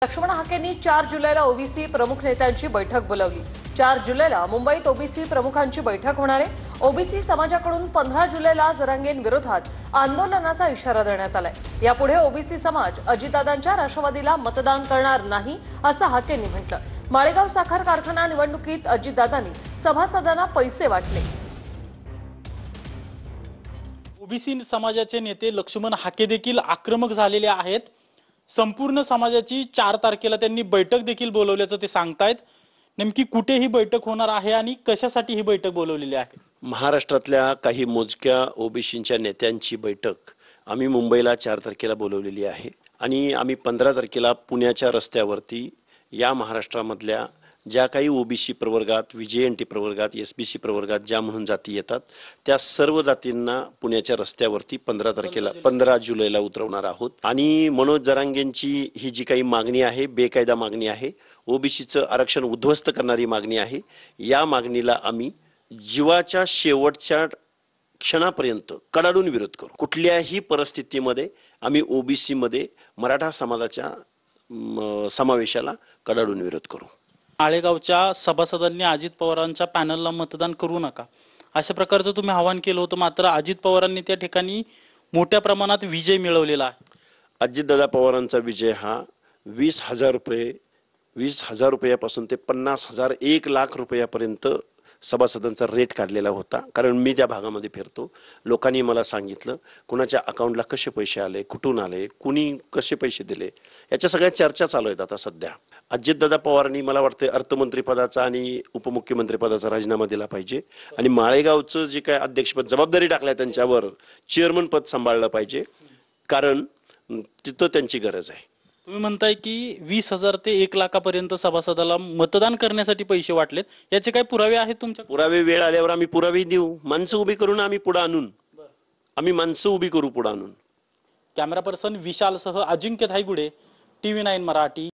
लक्ष्मण हाकेंनी 4 जुलैला ओबीसी प्रमुख नेत्यांची बैठक बोलावली। 4 जुलैला मुंबईत ओबीसी प्रमुखांची बैठक होणार आहे। ओबीसी समाजाकडून 15 जुलैला जरांगेंविरोधात आंदोलनाचा इशारा देण्यात आलाय। यापुढे ओबीसी समाज अजितदादांच्या राष्ट्रवादीला मतदान करणार नाही असं हाकेंनी म्हटलं। माळेगाव साखर कारखाना निवडणुकीत अजितदादांनी सभासदांना पैसे वाटले। ओबीसी समाजाचे नेते लक्ष्मण हाके देखील आक्रमक झालेले आहेत। संपूर्ण समाजाची 4 तारखेला त्यांनी बैठक देखील बोलवल्याचं ते सांगतायत। नेमकी कुठे ही बैठक होणार आहे आणि कशासाठी ही बैठक बोलवलेली आहे? महाराष्ट्रातल्या काही मोजक्या ओबीसींच्या नेत्यांची बैठक आम्ही मुंबईला 4 तारखेला बोलवलेली आहे आणि आम्ही 15 तारखेला पुण्याच्या रस्त्यावरती या महाराष्ट्रामधल्या ज्या काही ओबीसी प्रवर्गात, व्हीजेएनटी प्रवर्गात, एसबीसी प्रवर्गात ज्या म्हणून जाती येतात त्या सर्व जातींना पुण्याच्या रस्त्यावरती 15 जुलैला उतरवणार आहोत। आणि मनोज जरांगेंची ही जी काही मागणी आहे, बेकायदा मागणी आहे, ओबीसीचं आरक्षण उद्ध्वस्त करणारी मागणी आहे, या मागणीला आम्ही जीवाच्या शेवटच्या क्षणापर्यंत कडाडून विरोध करू। कुठल्याही परिस्थितीमध्ये आम्ही ओबीसी मध्ये मराठा समाजाच्या समावेशाला कडाडून विरोध करू। माळेगावच्या सभासदांनी अजित पवारांच्या पॅनलला मतदान करू नका अशा प्रकारचं तुम्ही आवाहन केलं होतं, मात्र अजित पवारांनी त्या ठिकाणी मोठ्या प्रमाणात विजय मिळवलेला आहे। अजितदादा पवारांचा विजय हा 20,000 रुपयापासून ते 50,000 1 लाख रुपयापर्यंत सभासदांचा रेट काढलेला होता। कारण मी त्या भागामध्ये फिरतो, लोकांनी मला सांगितलं कुणाच्या अकाउंटला कसे पैसे आले, कुठून आले, कुणी कसे पैसे दिले, याच्या सगळ्या चर्चा चालू आहेत आता सध्या। अजितदादा पवारांनी मला वाटतं अर्थमंत्रीपदाचा आणि उपमुख्यमंत्री पदाचा राजीनामा दिला पाहिजे आणि माळेगावचं जे काय अध्यक्षपद जबाबदारी टाकल्या त्यांच्यावर चेअरमन पद सांभाळलं पाहिजे, कारण तिथं त्यांची गरज आहे। तुम्ही म्हणताय की 20,000 ते 1 लाखापर्यंत सभासदाला मतदान करण्यासाठी पैसे वाटलेत, याचे काही पुरावे आहेत तुमच्या? पुरावे वेळ आल्यावर आम्ही पुरावे देऊ, माणसं उभी करून आम्ही पुढे आणून माणसं उभी करू पुढे आणून। कॅमेरा पर्सन विशालसह अजिंक्य धायगुडे, TV9 मराठी।